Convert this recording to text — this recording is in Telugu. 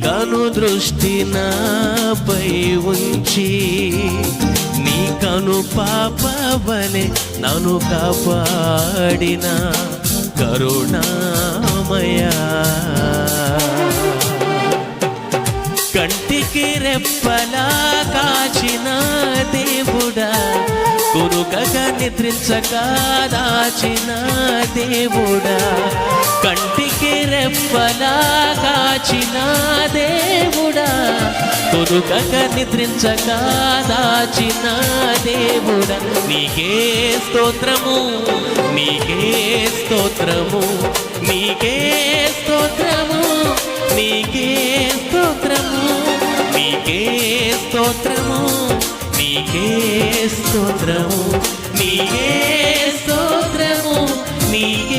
కను దృష్టి నాపై ఉంచి నీ కను పాపవలె నన్ను కాపాడిన కరుణామయా. కంటికి రెప్పలా కాచిన దేవుడా, కొనుకక నిద్రించక దాచిన దేవుడా, కంటికి రెప్పలా కాచిన దేవుడా, కొనుకక నిద్రించక దాచిన దేవుడా, నీకే స్తోత్రము, నీకే స్తోత్రము, నీకే స్తోత్రము, నీకే స్తోత్రము, నీకే స్తోత్రము, నీకే స్తోత్రము, నీకే స్తోత్రము, నీకే